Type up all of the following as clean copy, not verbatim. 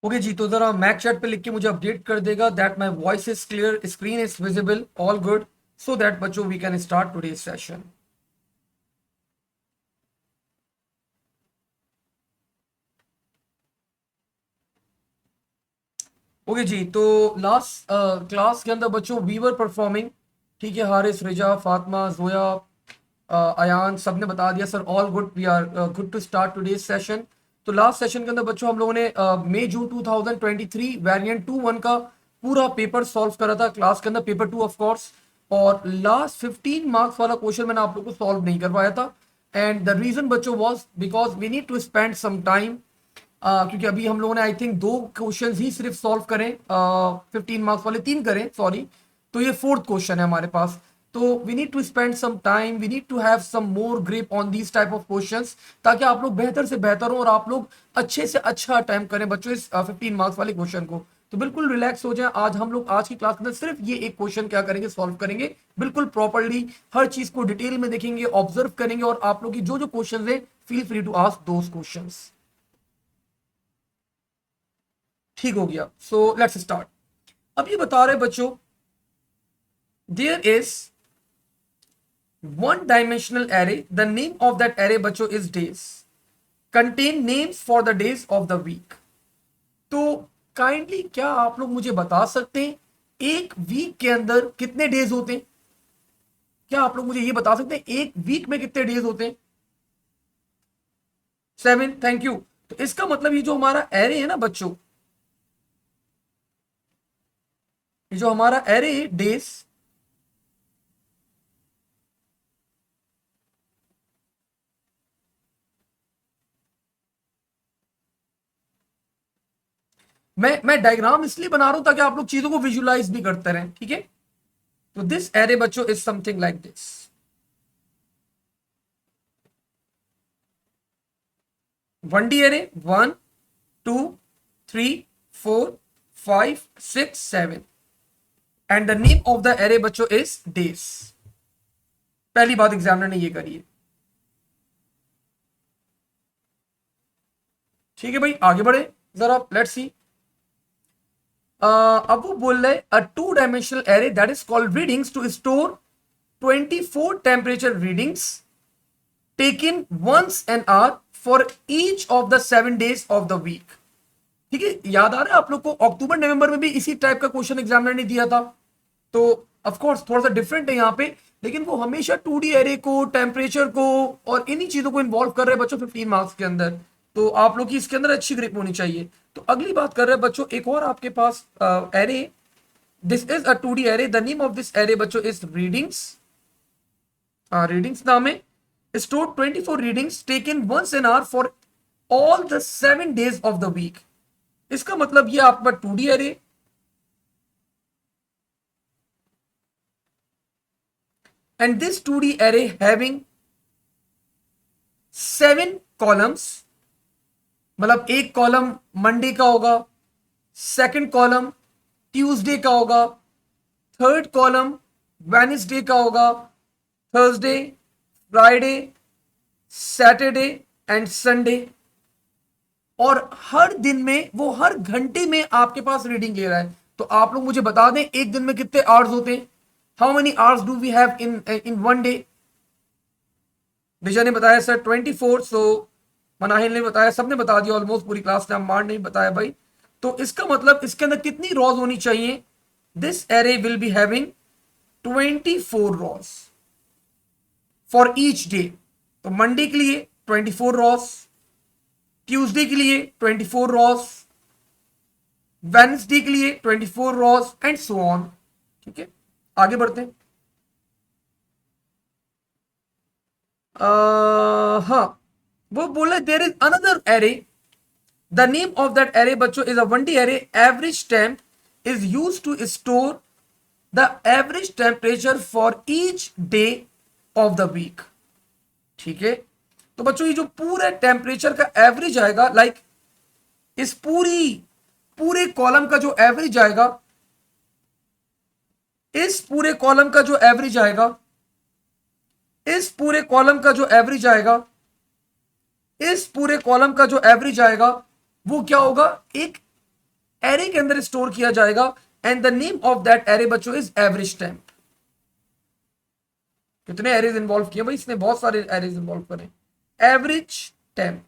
Okay जी, तो जरा मैक चैट पे लिख के मुझे अपडेट कर देगा that my voice is clear, screen is visible, all good, so that बच्चों we can start today session. Okay जी, तो लास्ट क्लास के अंदर बच्चों वी वर परफॉर्मिंग, ठीक है, हारिस, रिजा, फातिमा, जोया, अयान सब ने बता दिया sir all good, we are good to start today session. तो लास्ट सेशन के अंदर बच्चों हम लोगों ने मई जून 2023 वेरिएंट 2-1 का पूरा पेपर सॉल्व करा था क्लास के अंदर, पेपर 2 ऑफ कोर्स। और लास्ट 15 मार्क्स वाला क्वेश्चन मैंने आप लोग को सॉल्व नहीं कर पाया था, एंड द रीजन बच्चों was because we need to spend some time, क्योंकि अभी हम लोगों ने आई थिंक 2 क्वेश्चंस ही सिर्फ सॉल्व करें, 15 मार्क्स वाले 3 करें, सॉरी। तो ये फोर्थ क्वेश्चन है हमारे पास। तो we need to spend some time, we need to have some more grip on these type of questions, ताकि आप लोग बेहतर से बेहतर हो और आप लोग अच्छे से अच्छा अटेम्प्ट करें बच्चों इस 15 मार्क्स वाले क्वेश्चन को। तो बिल्कुल रिलैक्स हो जाए, आज हम लोग आज की क्लास के अंदर सिर्फ ये एक क्वेश्चन क्या करेंगे, सॉल्व करेंगे बिल्कुल प्रॉपरली, हर चीज को डिटेल में देखेंगे, ऑब्जर्व करेंगे, और आप लोग की जो जो क्वेश्चन है feel free to ask those questions. ठीक हो गया, सो लेट्स स्टार्ट। अब ये बता रहे बच्चों, there is one dimensional array, the name of that array बच्चों is days, contain names for the days of the week. तो काइंडली क्या आप लोग मुझे बता सकते हैं एक वीक के अंदर कितने डेज होते हैं? क्या आप लोग मुझे ये बता सकते हैं एक वीक में कितने डेज होते हैं? 7, थैंक यू। तो इसका मतलब ये जो हमारा एरे है ना बच्चों, ये जो हमारा एरे है डेज, मैं डायग्राम इसलिए बना रहा हूं ताकि आप लोग चीजों को विजुलाइज भी करते रहें, ठीक है। तो दिस एरे बच्चों is something like this. One D array, 1 2 3 4 5 6 7, and the name of the array बच्चों इज डेज। पहली बात एग्जामिनर ने ये करी है, ठीक है भाई, आगे बढ़े जरा, लेट्स सी। अब वो बोल रहे a 2 dimensional array that is called readings to store 24 temperature readings taken once an hour for each of the 7 days of the week. ठीक है, याद आ रहा है आप लोग को अक्टूबर नवंबर में भी इसी टाइप का क्वेश्चन एग्जामिनर ने दिया था। तो ऑफ कोर्स थोड़ा सा डिफरेंट है यहाँ पे, लेकिन वो हमेशा 2D एरे को, टेम्परेचर को और इन्हीं चीजों को इन्वॉल्व कर रहे हैं बच्चों 15 मार्क्स के अंदर। तो आप लोग की इसके अंदर अच्छी ग्रिप होनी चाहिए। तो अगली बात कर रहे हैं बच्चों, एक और आपके पास array, this is a 2D array, the name of this array बच्चों इज रीडिंग्स। रीडिंग्स नाम है, store 24 readings taken once an hour for all the 7 days of the week. इसका मतलब ये आपका 2D array, and this 2D array having 7 columns, मतलब एक column Monday का होगा, सेकंड कॉलम ट्यूसडे का होगा, थर्ड कॉलम वेडनेसडे का होगा, Thursday, Friday, Saturday and Sunday. और हर दिन में, वो हर घंटे में आपके पास रीडिंग ले रहा है। तो आप लोग मुझे बता दें एक दिन में कितने आवर्स होते हैं, how many hours do we have in one day? Disha ने बताया सर 24, सो मनाहिल ने बताया, सबने बता दिया ऑलमोस्ट, पूरी क्लास ने, मार नहीं बताया भाई। तो इसका मतलब इसके अंदर कितनी रॉज होनी चाहिए? This array will be having 24 rows for each day. तो मंडे के लिए 24 रॉज, ट्यूसडे के लिए 24 रॉज, वेडनेसडे के लिए 24 रॉज एंड सो ऑन। ठीक है, आगे बढ़ते हैं। हाँ, वो बोले there is another array, the name of that array बच्चों is a 1D array, average temp is use to store the average temperature for each day of the week. ठीक है, तो बच्चों ये जो पूरे टेम्परेचर का एवरेज आएगा, लाइक इस पूरे कॉलम का जो एवरेज आएगा, इस पूरे कॉलम का जो एवरेज आएगा, इस पूरे कॉलम का जो एवरेज आएगा, इस पूरे कॉलम का जो एवरेज आएगा, वो क्या होगा? एक एरे के अंदर स्टोर किया जाएगा and the name of that array बच्चों इज एवरेज टेम्प। कितने एरेज इन्वॉल्व किए भाई इसने, बहुत सारे एरेज इन्वॉल्व करे। एवरेज टेम्प,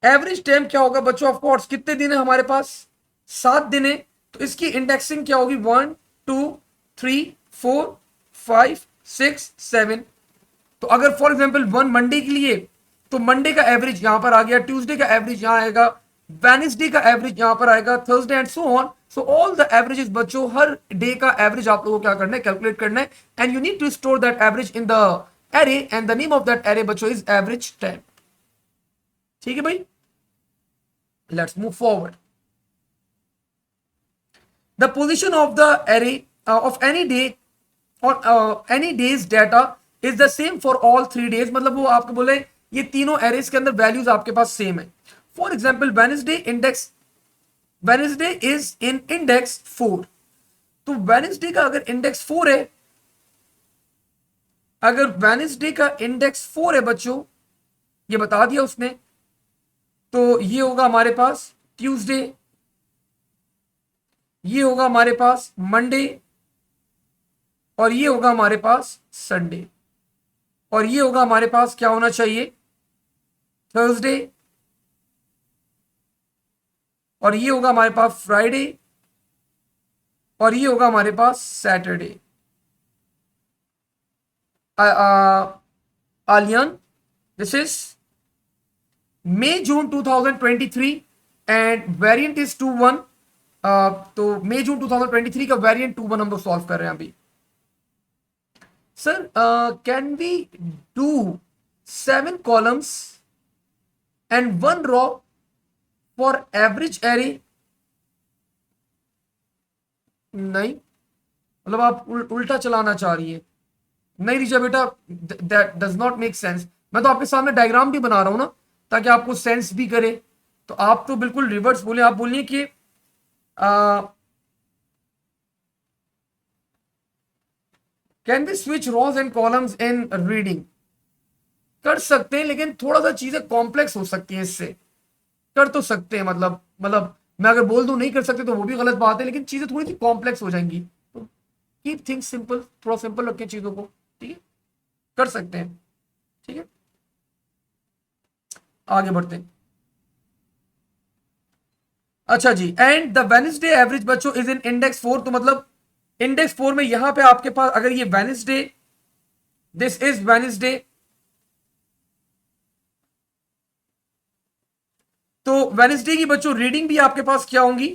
एवरेज टेम्प क्या होगा बच्चों, ऑफ कोर्स कितने दिन है हमारे पास, 7 दिन है, तो इसकी इंडेक्सिंग क्या होगी 1 2 3 4 5 6 7। तो अगर फॉर एग्जांपल 1 मंडे के लिए, तो मंडे का एवरेज यहां पर आ गया, ट्यूसडे का एवरेज यहां आएगा, वेडनेसडे का एवरेज यहां पर आएगा, Thursday and so on. So all the averages बच्चों, हर डे का एवरेज आप लोगों को क्या करना है, कैलकुलेट करना है, and you need to store that average in the array and the name of that array बच्चों इज एवरेज टाइम। ठीक है भाई, let's move forward. The position of the array of any day और any days data is the same for all 3 days, मतलब वो आपको बोले ये तीनों एरेज के अंदर वैल्यूज आपके पास सेम है। For example Wednesday index, Wednesday is in index 4, तो वेडनेसडे का अगर इंडेक्स 4 है, अगर वेडनेसडे का इंडेक्स 4 है बच्चों, ये बता दिया उसने, तो ये होगा हमारे पास ट्यूसडे, ये होगा हमारे पास मंडे, और ये होगा हमारे पास संडे, और ये होगा हमारे पास क्या होना चाहिए, थर्सडे, और ये होगा हमारे पास फ्राइडे, और ये होगा हमारे पास Saturday. Aliyan, this is May June 2023 and variant is 21। तो मई जून 2023 का वेरिएंट 21 हम लोग सॉल्व कर रहे हैं अभी। Sir can we do 7 columns and 1 row for average array? नहीं, मतलब आप उल्टा चलाना चाह रही है। नहीं रिचा बेटा, that does not make sense. मैं तो आपके सामने डायग्राम भी बना रहा हूं ना, ताकि आपको सेंस भी करे। तो आप तो बिल्कुल रिवर्स बोले, आप बोलिए कि can be switch rows and columns in reading? कर सकते हैं, लेकिन थोड़ा सा चीजें कॉम्प्लेक्स हो सकती हैं इससे। कर तो सकते हैं, मतलब मैं अगर बोल दूं नहीं कर सकते तो वो भी गलत बात है, लेकिन चीजें थोड़ी सी कॉम्प्लेक्स हो जाएंगी। तो कीप थिंग्स सिंपल, थोड़ा सिंपल रखें चीजों को, ठीक है, कर सकते हैं। ठीक है, आगे बढ़ते हैं। अच्छा जी, एंड द वेडनेसडे एवरेज बच्चों इज इन इंडेक्स 4, तो मतलब इंडेक्स 4 में यहां पे आपके पास अगर ये वेडनेसडे, दिस इज वेडनेसडे, तो वेडनेसडे की बच्चों रीडिंग भी आपके पास क्या होंगी,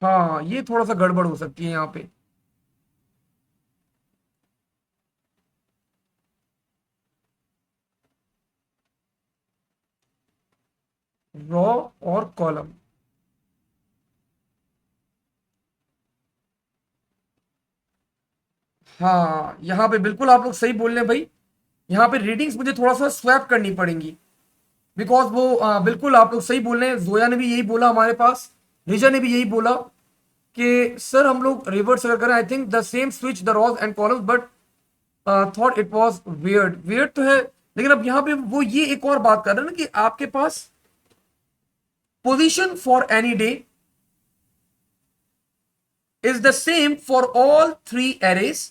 हाँ ये थोड़ा सा गड़बड़ हो सकती है यहाँ पे। रॉ और कॉलम, हाँ यहाँ पे बिल्कुल आप लोग सही बोल रहे हैं भाई। यहाँ पे रीडिंग्स मुझे थोड़ा सा स्वैप करनी पड़ेंगी, बिकॉज वो बिल्कुल आप लोग सही बोल रहे हैं। जोया ने भी यही बोला हमारे पास, रिजा ने भी यही बोला कि सर हम लोग रिवर्स अगर करें, I think the same switch the rows and columns, but thought it was weird. Weird तो है, लेकिन अब यहाँ पे वो ये एक और बात कर रहे हैं ना कि आपके पास position for any day is the same for all 3 arrays.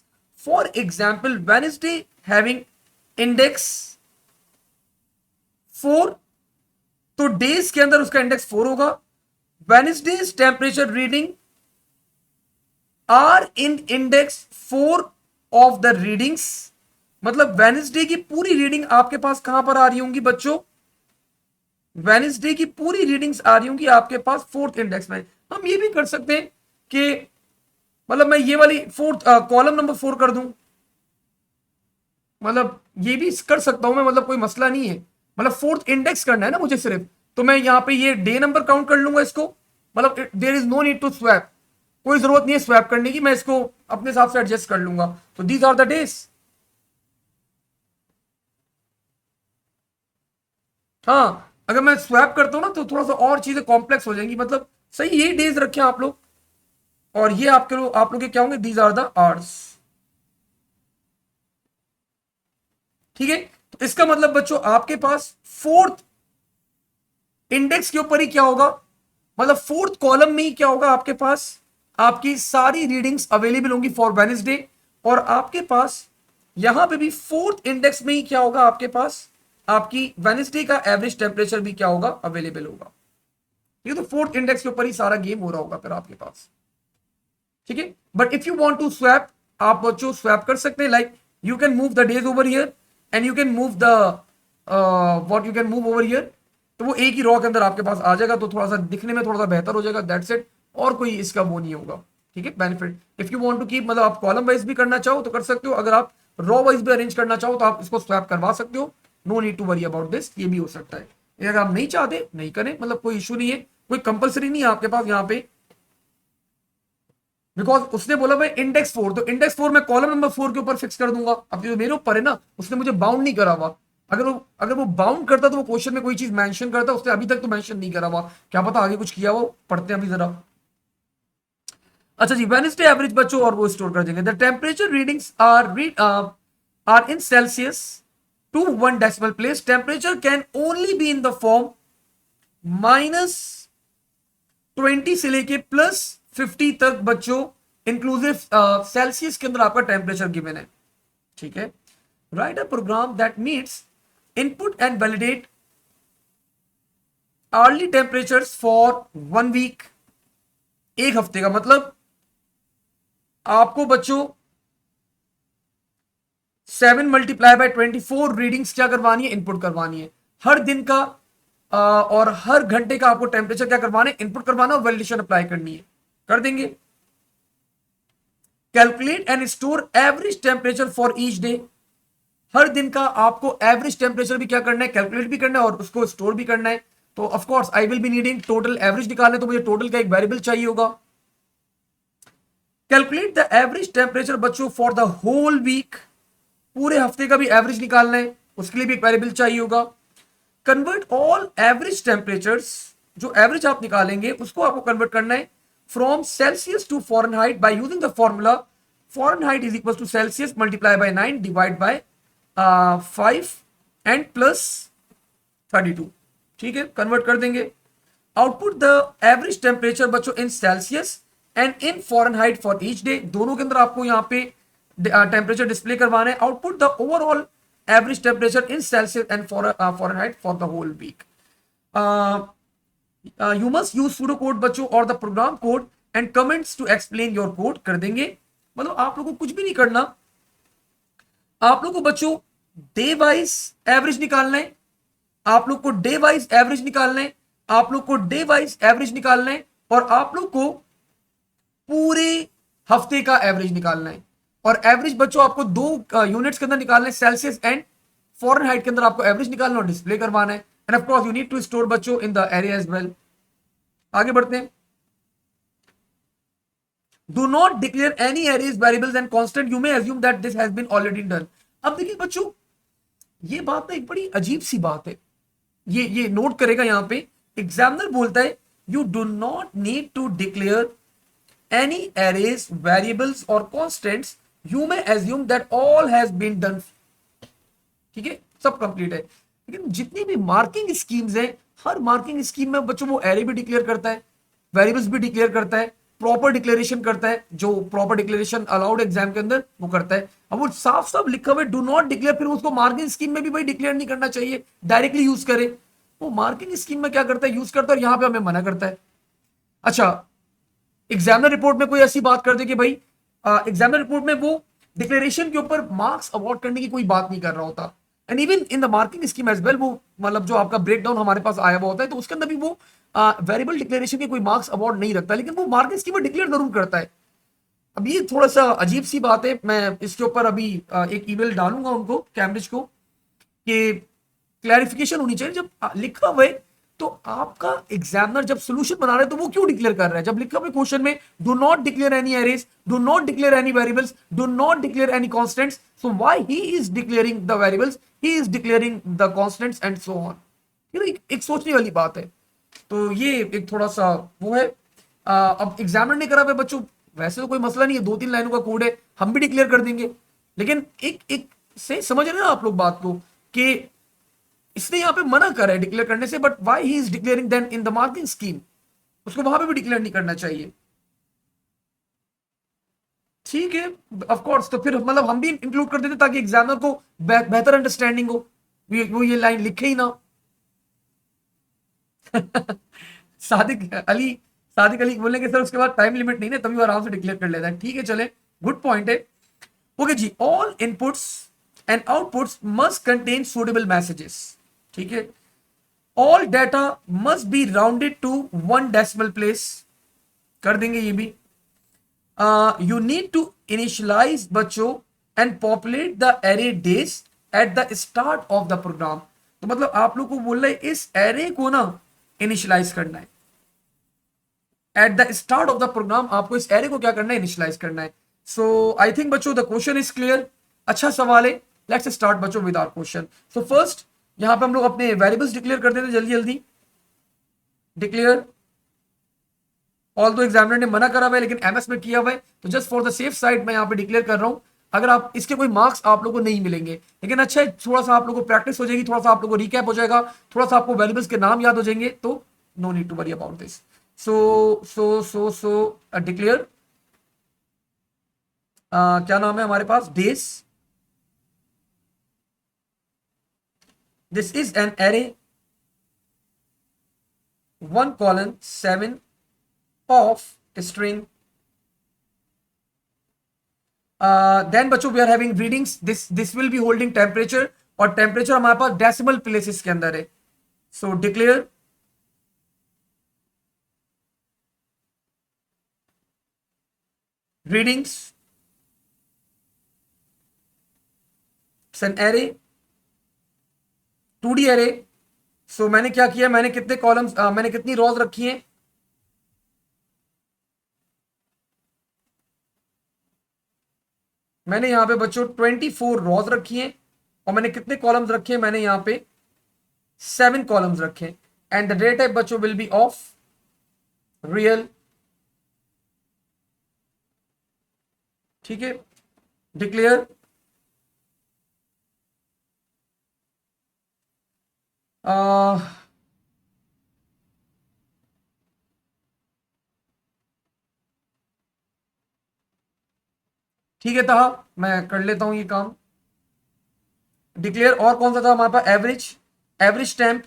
For example, Wednesday having index 4, तो डेज के अंदर उसका इंडेक्स 4 होगा। Wednesday's temperature reading are in index 4 of the readings, मतलब वेडनेसडे की पूरी रीडिंग आपके पास कहां पर आ रही होंगी बच्चों, वेडनेसडे की पूरी रीडिंग्स आ रही होंगी आपके पास 4th इंडेक्स में। हम ये भी कर सकते हैं कि मतलब मैं ये वाली 4th कॉलम नंबर 4 कर दूं, मतलब ये भी कर सकता हूं मैं, मतलब कोई मसला नहीं है। मतलब 4th इंडेक्स करना है ना मुझे सिर्फ, तो मैं यहाँ पे ये डे नंबर काउंट कर लूंगा इसको, मतलब there is no need to swap. कोई जरूरत नहीं है स्वैप करने की, मैं इसको अपने हिसाब से एडजस्ट कर लूंगा। तो दीज आर द डेज। हाँ, अगर मैं स्वैप करता हूं ना तो थोड़ा सा और चीजें कॉम्प्लेक्स हो जाएंगी, मतलब सही यही डेज रखे हैं आप लोग, और ये आपके लोग आप लोग के क्या होंगे, दीज आर द आवर्स। ठीक है, तो इसका मतलब बच्चों आपके पास फोर्थ इंडेक्स के ऊपर ही क्या होगा, मतलब फोर्थ कॉलम में ही क्या होगा आपके पास, आपकी सारी रीडिंग्स अवेलेबल होंगी फॉर वेडनेसडे। और आपके पास यहां पे भी फोर्थ इंडेक्स में ही क्या होगा आपके पास, आपकी वेडनेसडे का एवरेज टेम्परेचर भी क्या होगा, अवेलेबल होगा। ठीक है, तो फोर्थ इंडेक्स के ऊपर ही सारा गेम हो रहा होगा फिर आपके पास। ठीक है, but if you want to swap, आप बच्चों स्वैप कर सकते हैं, like you can move the days over here and you can move the what you can move over here, तो वो एक ही रॉ के अंदर आपके पास आ जाएगा, तो थोड़ा सा दिखने में थोड़ा सा बेहतर हो जाएगा, दैट्स इट, और कोई इसका वो नहीं होगा। ठीक है, benefit if you want to keep, मतलब आप कॉलम वाइज भी करना चाहो तो कर सकते हो, अगर आप रॉ वाइज भी अरेंज करना चाहो तो आप इसको स्वैप करवा सकते हो, no need to worry about this, ये भी हो सकता है। अगर आप नहीं चाहते नहीं करें, मतलब कोई इशू नहीं है, कोई कंपलसरी नहीं है आपके पास यहाँ पे, बिकॉज उसने बोला भाई इंडेक्स 4, तो इंडेक्स 4 मैं कॉलम नंबर 4 के ऊपर फिक्स कर दूंगा। अब जो मेरे ऊपर है ना, उसने मुझे बाउंड नहीं करा हुआ, अगर वो बाउंड करता तो वो क्वेश्चन में कोई चीज मेंशन करता, उसने अभी तक तो मेंशन नहीं करा हुआ, क्या पता आगे कुछ किया वो, पढ़ते हैं अभी जरा। अच्छा जी, वेडनेसडे एवरेज बच्चों, और वो स्टोर कर देंगे, the temperature readings are in Celsius to 1 decimal place, temperature can only be in the form -20 से लेके +50 तक बच्चों, इंक्लूसिव सेल्सियस के अंदर आपका टेम्परेचर गिवन है। ठीक है, write a program that meets input and validate early temperatures for 1 week, एक हफ्ते का मतलब आपको बच्चों 7 × 24 रीडिंग्स क्या करवानी है, इनपुट करवानी है हर दिन का, और हर घंटे का आपको टेम्परेचर क्या करवाना है, इनपुट करवाना, और वैलिडेशन अप्लाई करनी है, कर देंगे। Calculate and store average temperature for each day, हर दिन का आपको एवरेज टेम्परेचर भी क्या करना है, कैलकुलेट भी करना है और उसको स्टोर भी करना है। तो of course I will be needing total average निकालने, तो मुझे टोटल का एक वेरिएबल चाहिए होगा। कैलकुलेट द एवरेज टेम्परेचर बच्चों फॉर द होल वीक, पूरे हफ्ते का भी एवरेज निकालना है, उसके लिए भी एक वेरिएबल चाहिए होगा। कन्वर्ट ऑल एवरेज टेम्परेचर्स, जो एवरेज आप निकालेंगे उसको आपको कन्वर्ट करना है from Celsius to Fahrenheit by using the formula Fahrenheit is equal to Celsius multiply by 9 divide by 5 and +32। ठीक है, कन्वर्ट कर देंगे। आउटपुट द एवरेज टेम्परेचर बच्चों इन Celsius and in Fahrenheit for each day, दोनों के अंदर आपको यहाँ पे टेम्परेचर डिस्प्ले करवाना है। Output the overall average temperature in Celsius and Fahrenheit for the whole week. You must use pseudo code बच्चों और the program code and comments to explain your code, कर देंगे। मतलब आप लोगों को कुछ भी नहीं करना, आप लोग को बच्चों डे वाइज एवरेज निकालना है, आप लोग को डे वाइज एवरेज निकालना है, आप लोग को डे वाइज एवरेज निकालना है, और आप लोग को पूरे हफ्ते का एवरेज निकालना है। और एवरेज बच्चों आपको 2 यूनिट्स के अंदर निकालना है, सेल्सियस एंड फॉरेनहाइट के अंदर आपको एवरेज निकालना और डिस्प्ले करवाना है। And of course you need to store बच्चों in the area as well. आगे बढ़ते हैं। Do not declare any arrays, variables and constant. You may assume that this has been already done. अब देखिए बच्चों, ये बात ना एक बड़ी अजीब सी बात है, ये नोट करेगा यहां पे, एग्जामिनर बोलता है you do not need to declare any arrays, variables और constants. You may assume that all has been done. ठीक है, सब कंप्लीट है। लेकिन जितनी भी मार्किंग स्कीम्स है, हर मार्किंग स्कीम में बच्चों वो एरे भी डिक्लेयर करता है, वेरिएबल्स भी डिक्लेयर करता है, प्रॉपर डिक्लेरेशन करता है, जो प्रॉपर डिक्लेरेशन अलाउड एग्जाम के अंदर वो करता है। अब वो साफ साफ लिखा हुआ है डू नॉट डिक्लेयर, फिर उसको मार्किंग स्कीम में भी भाई डिक्लेयर नहीं करना चाहिए, डायरेक्टली यूज करे। वो मार्किंग स्कीम में क्या करता है, यूज करता है, और यहां पे हमें मना करता है। अच्छा, एग्जामिनर रिपोर्ट में कोई ऐसी बात कर दे कि भाई एग्जामिनर रिपोर्ट में वो डिक्लेरेशन के ऊपर मार्क्स अवॉर्ड करने की कोई बात नहीं कर रहा होता, and even in the marking scheme as well, वो मतलब जो आपका ब्रेकडाउन हमारे पास आया हुआ होता है, तो उसके अंदर भी वो वेरिएबल डिक्लेरेशन के कोई मार्क्स अवॉर्ड नहीं रखता, लेकिन वो मार्किंग स्कीम में डिक्लेयर जरूर करता है। अब ये थोड़ा सा अजीब सी बात है, मैं इसके ऊपर अभी एक ईमेल डालूंगा उनको, कैम्ब्रिज को, कि क्लैरिफिकेशन होनी चाहिए। जब लिखा हुआ है तो आपका एग्जामिनर जब सोल्यूशन बना रहा है तो वो क्यों डिक्लेयर कर रहा है? जब लिखा हुआ क्वेश्चन में do not declare any arrays, do not declare any variables, do not declare any constants, so why he is declaring the variables, he is declaring the constants and so on. एक सोचने वाली बात है। तो ये एक थोड़ा सा वो है। अब एग्जामिनर ने करा हुआ बच्चों, वैसे तो कोई मसला नहीं है, 2-3 लाइनों का कोड है, हम भी डिक्लेयर कर देंगे। लेकिन एक एक से समझ रहे हैं ना आप लोग बात को, कि इसने यहां पे मना करा है डिक्लेयर करने से, but why he is declaring then in the marking scheme? उसको वहां पे भी डिक्लेयर नहीं करना चाहिए। ठीक है, ऑफ कोर्स। तो फिर मतलब हम भी इंक्लूड कर देते ताकि एग्जामिनर को बेहतर अंडरस्टैंडिंग हो, वो ये लाइन लिखे ही ना। सादिक अली सादिक अली बोलेंगे सर उसके बाद टाइम लिमिट नहीं है, तभी वो आराम से डिक्लेयर कर लेता है। ठीक है, चले, गुड पॉइंट है। ओके जी, all inputs and outputs must contain suitable messages. ठीक है, all data must be rounded to 1 decimal place, कर देंगे ये भी। यू नीड टू इनिशियलाइज बच्चों and populate the array days at the start of the program. तो मतलब आप लोग को बोल रहे हैं इस एरे को ना इनिशियलाइज करना है at the start of the program. आपको इस एरे को क्या करना है? इनिशियलाइज करना है। सो आई थिंक बच्चों द क्वेश्चन इज क्लियर। अच्छा सवाल है। लेट्स स्टार्ट बच्चों with our question. So first यहां पे हम लोग अपने वेरिएबल्स डिक्लेयर कर देते हैं जल्दी जल्दी। डिक्लेयर, ऑल दो एग्जामिनर ने मना करा हुआ है लेकिन एमएस में किया हुआ है, तो just for the safe side मैं यहाँ पे डिक्लेयर कर रहा हूं। अगर आप इसके कोई मार्क्स आप लोगों को नहीं मिलेंगे, लेकिन अच्छा है, थोड़ा सा आप लोगों को प्रैक्टिस हो जाएगी, थोड़ा सा आप लोगों को रिकैप हो जाएगा, थोड़ा सा आपको वेरिएबल्स के नाम याद हो जाएंगे, तो no need to worry about this. So declare, क्या नाम है हमारे पास? Days. This is an array 1:7 of string. Then बच्चों we are having readings. This will be holding temperature, और temperature हमारे पास डेसिमल प्लेसेस के अंदर है। So declare readings, it's an array, 2D array. So मैंने क्या किया, मैंने कितने कॉलम्स, मैंने कितनी रोज रखी हैं? मैंने यहां पे बच्चों 24 रोज रखी हैं, और मैंने कितने कॉलम्स रखे हैं? मैंने यहां पे 7 कॉलम्स रखे हैं। एंड द डेटा टाइप बच्चों विल बी ऑफ रियल। ठीक है, डिक्लेयर ठीक है, था मैं कर लेता हूं ये काम। डिक्लेयर, और कौन सा था हमारे पास? Average, average temp.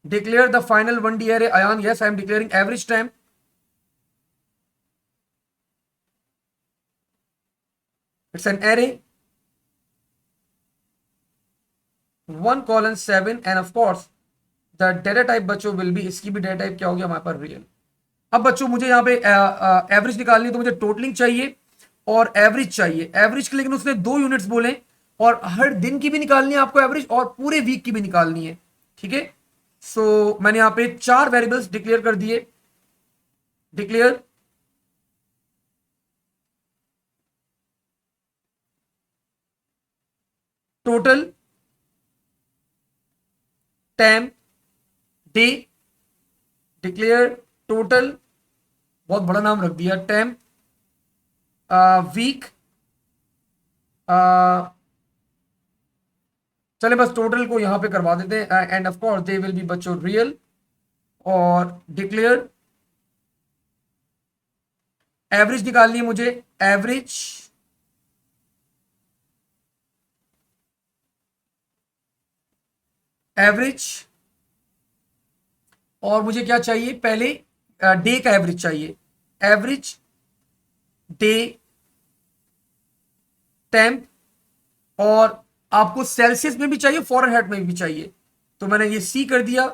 Declare the final 1D array। Ayaan, yes I am declaring average temp. It's an array 1:7 and of course the data type बच्चों विल बी, इसकी भी डेटा टाइप क्या हो गया हमारे पास? रियल। अब बच्चों मुझे यहाँ पे एवरेज निकालनी है, तो मुझे टोटलिंग चाहिए और एवरेज चाहिए। एवरेज के लेकिन उसने 2 यूनिट्स बोले, और हर दिन की भी निकालनी है आपको एवरेज, और पूरे वीक की भी निकालनी है। ठीक है, सो मैंने यहाँ पे 4 वेरिएबल्स डिक्लेयर कर दिए। Declare total, time, day. Declare total, बहुत बड़ा नाम रख दिया, टाइम, वीक। चले बस टोटल को यहां पे करवा देते हैं, and of course they will be बच्चों रियल। और डिक्लेयर एवरेज निकालनी है मुझे, एवरेज एवरेज। और मुझे क्या चाहिए? पहले डे का एवरेज चाहिए, एवरेज डे टेम्प। और आपको सेल्सियस में भी चाहिए, फॉरेनहाइट में भी चाहिए, तो मैंने ये सी कर दिया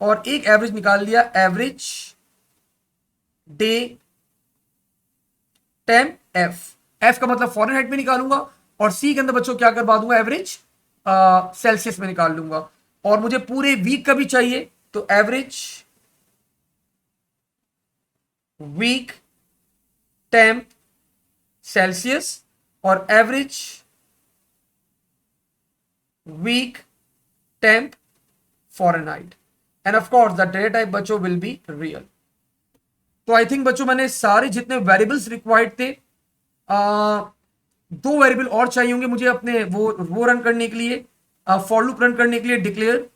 और एक एवरेज निकाल लिया, average day temp F. F का मतलब फॉरेनहाइट में निकालूंगा, और सी के अंदर बच्चों क्या करवा दूंगा? एवरेज सेल्सियस में निकाल लूंगा। और मुझे पूरे वीक का भी चाहिए, तो एवरेज वीक टेम्प सेल्सियस और average week temp Fahrenheit, and of course the data type बच्चों विल बी रियल। तो आई थिंक बच्चों मैंने सारे जितने वेरिएबल्स रिक्वायर्ड थे, दो वेरिएबल और चाहिए होंगे मुझे अपने वो रन करने के लिए, फॉर लूप रन करने के लिए। डिक्लेयर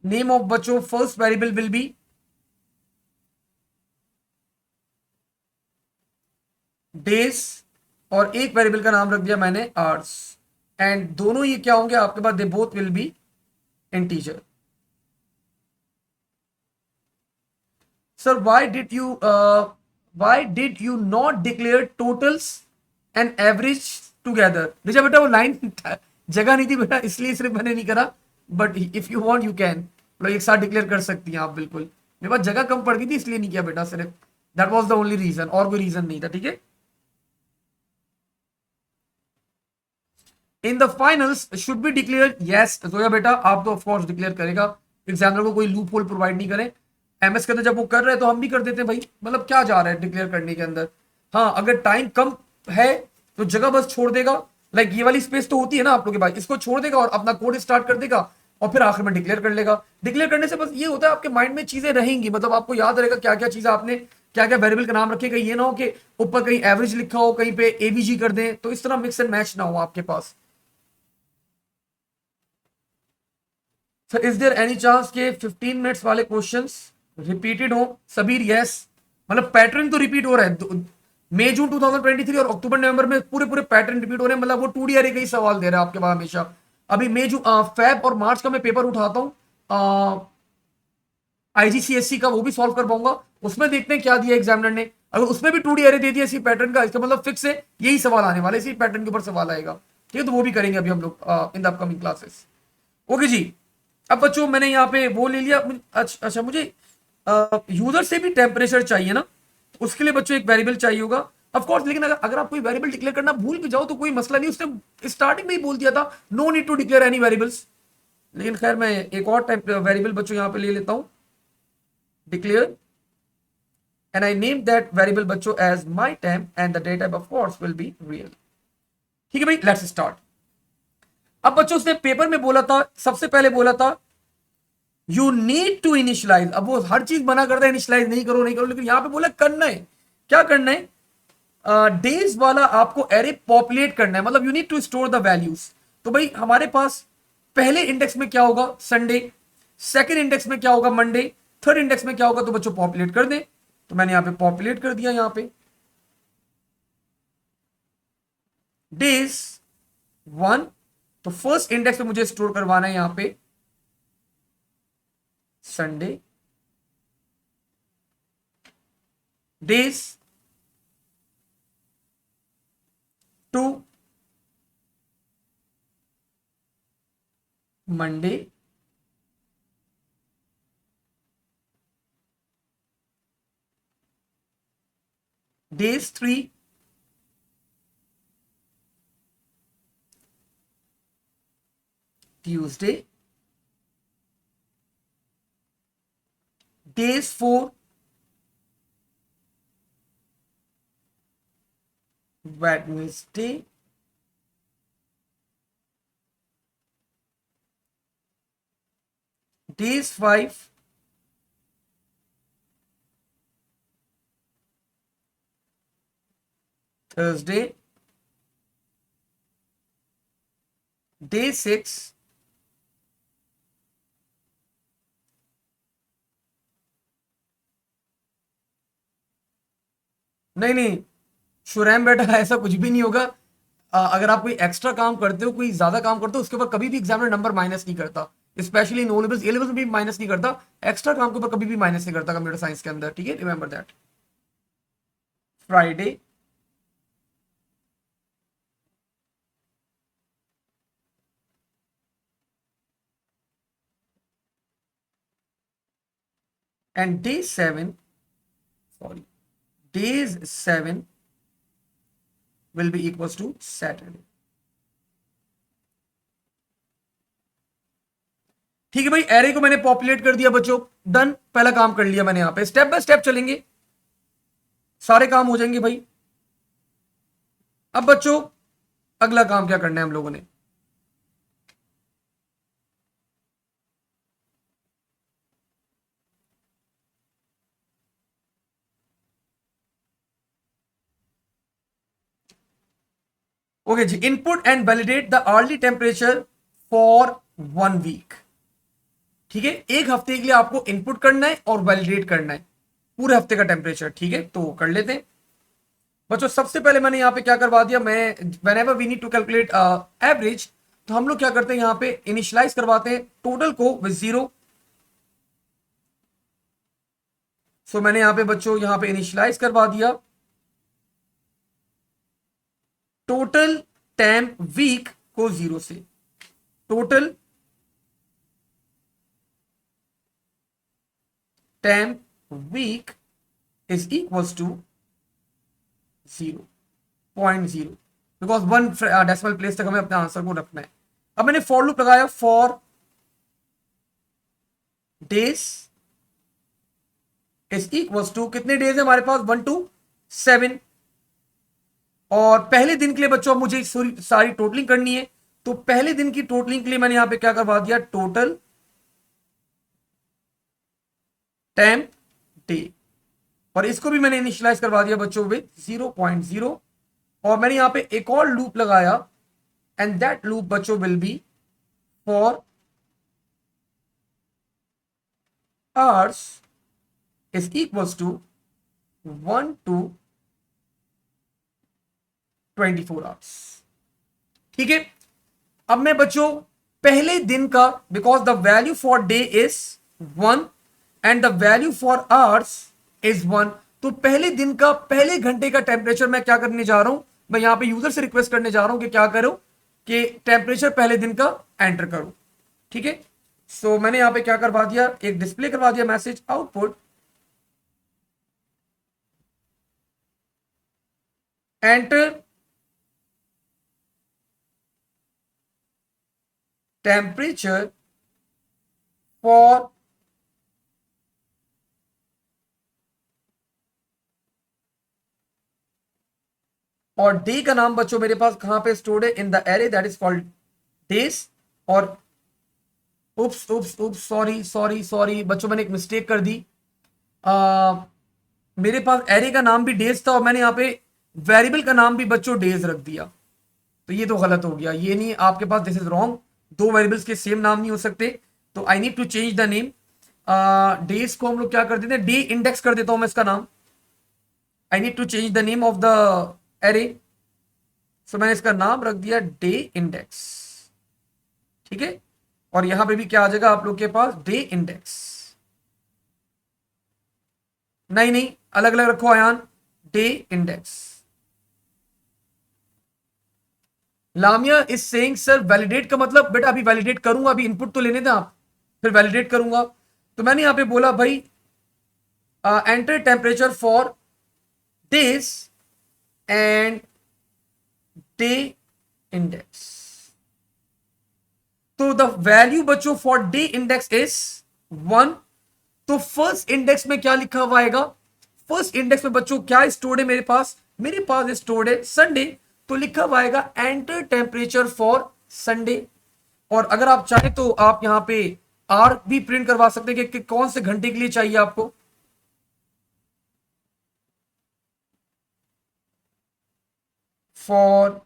नेम ऑफ बच्चों first variable will be days, और एक वेरिएबल का नाम रख दिया मैंने आवर्स, एंड दोनों ये क्या होंगे आपके पास, they both will be integer. Sir why did you not declare totals and average together? देखिए बेटा वो लाइन जगह नहीं थी बेटा, इसलिए सिर्फ मैंने नहीं करा, but if you want you can, मतलब एक साथ डिक्लेयर कर सकती हैं आप बिल्कुल। मेरे पास जगह कम पड़ गई थी इसलिए नहीं किया बेटा, सिर्फ that was the only reason, और कोई रीजन नहीं था, ठीक है। In the finals should be declare, yes Zoya बेटा आप तो ऑफकोर्स डिक्लेयर करेगा, एग्जामिनर को कोई लूप होल प्रोवाइड नहीं करें। एमएस के अंदर जब वो कर रहे हैं तो हम भी कर देते हैं भाई, मतलब क्या जा रहा है डिक्लेयर करने के अंदर। हाँ अगर टाइम कम है तो जगह बस छोड़ देगा, लाइक ये वाली स्पेस तो होती है ना आप लोगों के पास, इसको छोड़ देगा और अपना कोड स्टार्ट कर देगा और फिर आखिर में डिक्लेयर कर लेगा। डिक्लेयर करने से बस ये होता है आपके माइंड में चीजें रहेंगी, मतलब आपको याद रहेगा क्या क्या चीजें आपने क्या क्या वेरिएबल का नाम रखे, कहीं ये ना हो कि ऊपर कहीं एवरेज लिखा हो, कहीं पे एवीजी कर दें, तो इस तरह मिक्स एंड मैच ना हो आपके पास। Sir is there any chance के 15 मिनट्स वाले क्वेश्चंस रिपीटेड हो? सबीर यस, मतलब पैटर्न तो रिपीट हो रहा है, मई जून 2023 और अक्टूबर नवंबर में पूरे पूरे पैटर्न रिपीट हो रहे हैं, मतलब वो 2D अरे का ही सवाल दे रहा है आपके पास हमेशा। अभी मई जून फेब और मार्च का मैं पेपर उठाता हूँ, आईजीसीएससी का, वो भी सॉल्व कर पाऊंगा, उसमें देखते हैं क्या दिया एग्जामिनर ने। अगर उसमें भी 2D अरे दे दिया इसी पैटर्न का, इसका मतलब फिक्स है यही सवाल आने वाला, इसी पैटर्न के ऊपर सवाल आएगा, ठीक है। तो वो भी करेंगे अभी हम लोग in the upcoming classes. Okay जी। अब बच्चों मैंने यहाँ पे वो ले लिया, अच्छा मुझे यूजर से भी टेम्परेचर चाहिए ना, तो उसके लिए बच्चों एक वेरिएबल चाहिए होगा ऑफ कोर्स। लेकिन अगर आप कोई वेरिएबल डिक्लेयर करना भूल भी जाओ तो कोई मसला नहीं, उसने स्टार्टिंग में ही बोल दिया था no need to declare any variables. लेकिन खैर मैं एक और टाइप वेरिएबल बच्चों यहाँ पे ले लेता हूँ, declare, and I name that variable बच्चों as my time and the data type of course will be real. ठीक है भाई, लेट्स स्टार्ट। अब बच्चों उसने पेपर में बोला था, सबसे पहले बोला था यू नीड टू इनिशियलाइज। अब वो हर चीज मना करता है इनिशियलाइज नहीं करो नहीं करो, लेकिन यहां पे बोला करना है। क्या करना है? डेज वाला आपको एरे पॉपुलेट करना है, मतलब you need to store the values. तो भाई हमारे पास पहले इंडेक्स में क्या होगा? संडे। सेकेंड इंडेक्स में क्या होगा? मंडे। थर्ड इंडेक्स में क्या होगा? तो बच्चों पॉपुलेट कर दें, तो मैंने यहां पे पॉपुलेट कर दिया। यहां पे डेज 1, तो फर्स्ट इंडेक्स में मुझे स्टोर करवाना है यहां पे Sunday. Days 2 Monday. Days 3 Tuesday. Days 4 Wednesday. Days 5 Thursday. Day 6 नहीं नहीं शुरैम बेटा ऐसा कुछ भी नहीं होगा। अगर आप कोई एक्स्ट्रा काम करते हो, कोई ज्यादा काम करते हो, उसके ऊपर कभी भी एग्जामिनर नंबर माइनस नहीं करता, specially in O levels, A levels में भी माइनस नहीं करता, एक्स्ट्रा काम के ऊपर कभी भी माइनस नहीं करता कंप्यूटर साइंस के अंदर, ठीक है, remember that. Friday and day 7, sorry, days 7 will be equals to Saturday. ठीक है भाई, एरे को मैंने पॉपुलेट कर दिया बच्चों, डन, पहला काम कर लिया मैंने। यहां पे स्टेप बाय स्टेप चलेंगे, सारे काम हो जाएंगे भाई। अब बच्चों अगला काम क्या करना है हम लोगों ने, ओके जी, input and validate the early temperature for 1 week. ठीक है, एक हफ्ते के लिए आपको इनपुट करना है और वैलिडेट करना है पूरे हफ्ते का टेम्परेचर। ठीक है, तो कर लेते हैं बच्चों। सबसे पहले मैंने यहाँ पे क्या करवा दिया, मैं whenever we need to calculate average, तो हम लोग क्या करते हैं यहाँ पे इनिशियलाइज करवाते हैं टोटल को विद 0। सो मैंने यहाँ पे बच्चों यहाँ पे इनिशियलाइज करवा दिया टोटल टाइम वीक को 0 से, total time week is equals to 0.0, because 1 decimal place तक हमें अपने आंसर को रखना है। अब मैंने फॉर लूप लगाया for days is equals to, कितने डेज है हमारे पास, 1 to 7। और पहले दिन के लिए बच्चों अब मुझे सारी टोटलिंग करनी है, तो पहले दिन की टोटलिंग के लिए मैंने यहां पे क्या करवा दिया, टोटल टाइम डे, और इसको भी मैंने इनिशियलाइज करवा दिया बच्चों विद 0.0। और मैंने यहां पे एक और लूप लगाया, एंड दैट लूप बच्चों will be for hours is equals to 1 to 24 hours. ठीक है, अब मैं बच्चों पहले दिन का, because the value for day is 1 and the value for hours is 1, तो पहले दिन का पहले घंटे का टेम्परेचर मैं क्या करने जा रहा हूं, मैं यहां पे यूजर से रिक्वेस्ट करने जा रहा हूं कि क्या करो कि टेम्परेचर पहले दिन का एंटर करो। ठीक है, सो मैंने यहां पे क्या करवा दिया, एक डिस्प्ले करवा दिया message output enter temperature for और डे का नाम बच्चों मेरे पास कहां पे स्टोर्ड है, in the array that is called days. और उप्स उप्स उप्स, सॉरी सॉरी सॉरी बच्चों, मैंने एक मिस्टेक कर दी। मेरे पास एरे का नाम भी डेज था और मैंने यहाँ पे वेरिएबल का नाम भी बच्चों डेज रख दिया, तो ये तो गलत हो गया। ये नहीं, आपके पास दिस इज रॉन्ग, दो वेरिएबल्स के सेम नाम नहीं हो सकते, तो I need to change the name. Days को हम लोग क्या कर देते हैं, डे इंडेक्स कर देता हूं मैं इसका नाम। I need to change the name of the array, so मैंने इसका नाम रख दिया डे इंडेक्स। ठीक है, और यहां पे भी क्या आ जाएगा आप लोग के पास, डे इंडेक्स। नहीं नहीं, अलग अलग रखो Ayaan, day index. Lamia is saying sir validate का मतलब, बेटा अभी वैलिडेट करूंगा, अभी इनपुट तो लेने दें आप, फिर वैलिडेट करूंगा। तो मैंने यहां पे बोला भाई enter temperature for days and day index. तो द वैल्यू बच्चों फॉर डे इंडेक्स इज 1। तो फर्स्ट इंडेक्स में क्या लिखा हुआ आएगा, फर्स्ट इंडेक्स में बच्चों क्या स्टोर्ड है मेरे पास, मेरे पास स्टोर्ड है संडे, तो लिखा हुआ आएगा एंटर टेम्परेचर फॉर संडे। और अगर आप चाहें तो आप यहां पे आर भी प्रिंट करवा सकते हैं कि कौन से घंटे के लिए चाहिए आपको। For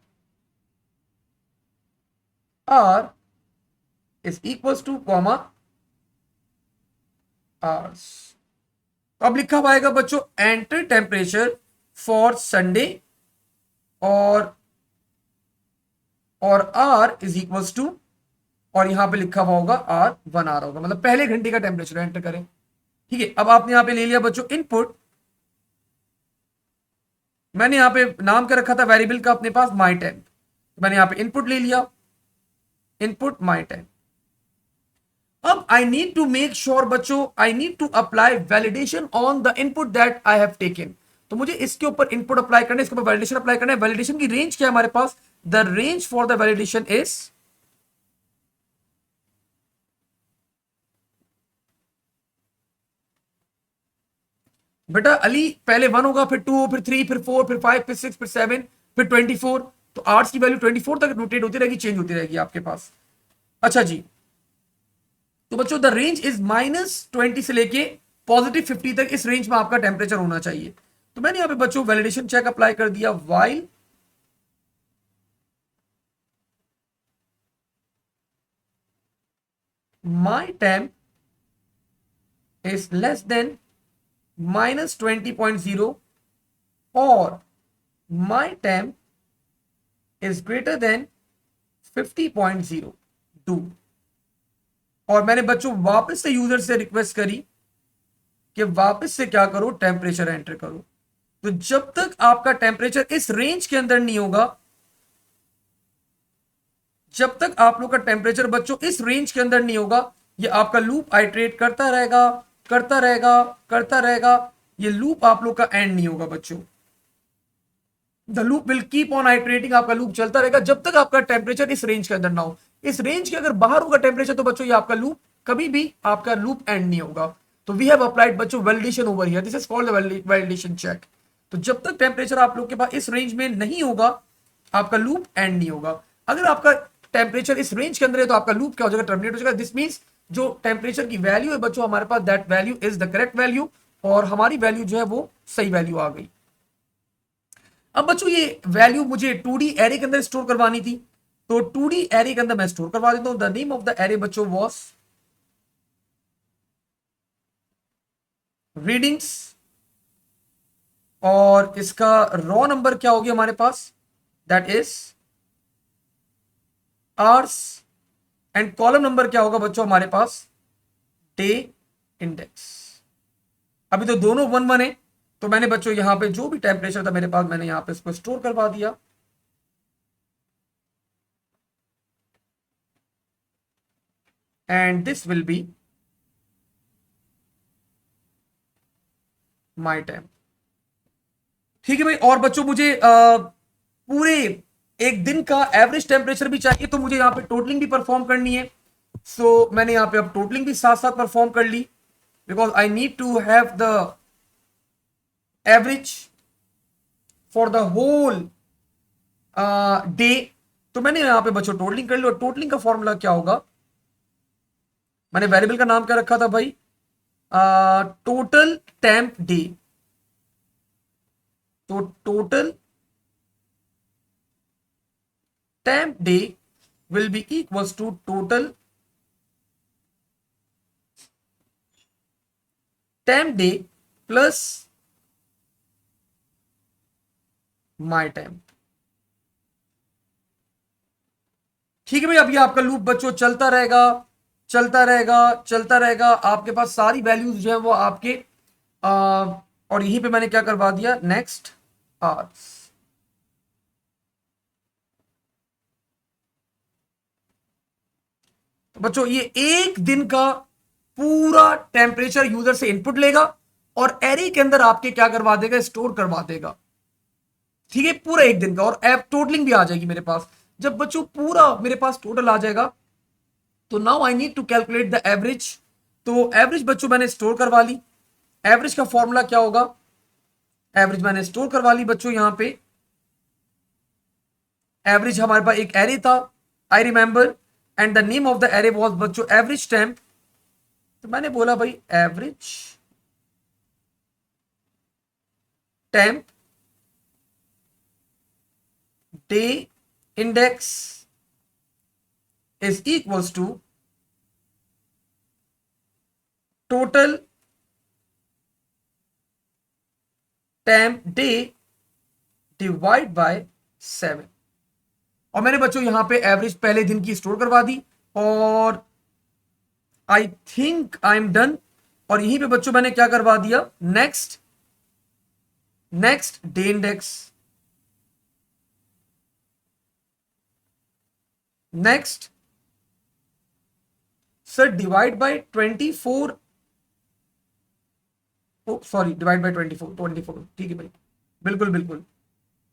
R is equals to comma hours. तो अब लिखा हुआ आएगा बच्चों एंटर टेम्परेचर फॉर संडे और आर इज इक्वल्स टू, और यहां पे लिखा हुआ होगा आर 1 आर होगा, मतलब पहले घंटे का टेम्परेचर एंटर करें। ठीक है, अब आपने यहां पे ले लिया बच्चों इनपुट, मैंने यहां पे नाम क्या रखा था वेरिएबल का अपने पास, माई टाइम, मैंने यहां पे इनपुट ले लिया, इनपुट माई टाइम। अब I need to make sure बच्चों, I need to apply validation on the input that I have taken. तो मुझे इसके ऊपर इनपुट अप्लाई करना है, इसके ऊपर वैलिडेशन अप्लाई करना है। वैलिडेशन की रेंज क्या है हमारे पास, the range for the validation is बेटा अली पहले 1 होगा, फिर 2, फिर 3, फिर 4, फिर 5, फिर 6, फिर 7, फिर 24। तो आर्ट्स की वैल्यू 24 तक रोटेट होती रहेगी, चेंज होती रहेगी आपके पास। अच्छा जी, तो बच्चों द रेंज इज -20 से लेके +50 तक, इस रेंज में आपका टेम्परेचर होना चाहिए। तो मैंने यहां पे बच्चों वैलिडेशन चेक अप्लाई कर दिया, while my temp is less than -20.0 or my temp is greater than 50.02। और मैंने बच्चों वापस से यूजर से रिक्वेस्ट करी कि वापस से क्या करो, टेम्परेचर एंटर करो। तो जब तक आपका टेम्परेचर इस रेंज के अंदर नहीं होगा, जब तक आप लोग का टेम्परेचर बच्चों इस रेंज के अंदर नहीं होगा, ये आपका लूप आइट्रेट करता रहेगा, करता रहेगा, करता रहेगा। ये लूप आप लोग का एंड नहीं होगा बच्चों। The loop will keep on iterating, आपका लूप चलता रहेगा जब तक आपका टेम्परेचर इस रेंज के अंदर ना हो। इस रेंज के अगर बाहर होगा टेम्परेचर, तो बच्चों ये आपका लूप कभी भी आपका लूप एंड नहीं होगा। तो वी हैव अप्लाइड बच्चों validation over here, this is called the validation check. तो जब तक टेम्परेचर आप लोग के पास इस रेंज में नहीं होगा, आपका लूप एंड नहीं होगा। अगर आपका टेम्परेचर इस रेंज के अंदर है, तो आपका लूप क्या हो जाएगा, टर्मिनेट हो जाएगा। दिस मींस जो टेम्परेचर की वैल्यू है बच्चों हमारे पास, that value is the correct value, और हमारी वैल्यू जो है वो सही वैल्यू आ गई। अब बच्चों ये वैल्यू मुझे 2D एरे के अंदर स्टोर करवानी थी, तो 2D एरे के अंदर मैं स्टोर करवा देता हूं। The name of the array बच्चों वॉज रीडिंग्स, और इसका रॉ नंबर क्या होगी हमारे पास, that is hours, and column number क्या होगा बच्चों हमारे पास, डे इंडेक्स। अभी तो दोनों 1 1 है, तो मैंने बच्चों यहां पे जो भी टेम्परेचर था मेरे पास, मैंने यहां पे इसको स्टोर करवा दिया। And this will be my time. ठीक है भाई। और बच्चों मुझे पूरे एक दिन का एवरेज टेम्परेचर भी चाहिए, तो मुझे यहाँ पे टोटलिंग भी परफॉर्म करनी है। सो मैंने यहाँ पे अब टोटलिंग भी साथ साथ परफॉर्म कर ली, because I need to have the average for the whole day. तो मैंने यहाँ पे बच्चों टोटलिंग कर ली, और टोटलिंग का फॉर्मूला क्या होगा, मैंने वेरिएबल का नाम क्या रखा था भाई, टोटल टेम्प डे। तो total temp day will be equals to total temp day plus my time। ठीक है भाई। अब ये आपका लूप बच्चों चलता रहेगा, चलता रहेगा, चलता रहेगा। आपके पास सारी वैल्यूज जो है वो आपके और यहीं पे मैंने क्या करवा दिया, नेक्स्ट आवर्स। तो बच्चों ये एक दिन का पूरा टेम्परेचर यूजर से इनपुट लेगा, और एरे के अंदर आपके क्या करवा देगा, स्टोर करवा देगा। ठीक है, पूरा एक दिन का, और एप टोटलिंग भी आ जाएगी मेरे पास। जब बच्चों पूरा मेरे पास टोटल आ जाएगा, तो now I need to calculate the average. तो एवरेज बच्चों मैंने स्टोर करवा ली। एवरेज का फॉर्मूला क्या होगा, एवरेज मैंने स्टोर करवा ली बच्चों। यहां पे एवरेज हमारे पास एक एरे था, I remember, and the name of the array was बच्चों एवरेज टेम्प। तो मैंने बोला भाई average temp day index is equals to total temp day divide by 7। और मैंने बच्चों यहां पे एवरेज पहले दिन की स्टोर करवा दी, और I think I am done. और यहीं पे बच्चों मैंने क्या करवा दिया, next, next day index, next sir divide by 24, sorry divide by 24, ठीक है भाई, बिल्कुल बिल्कुल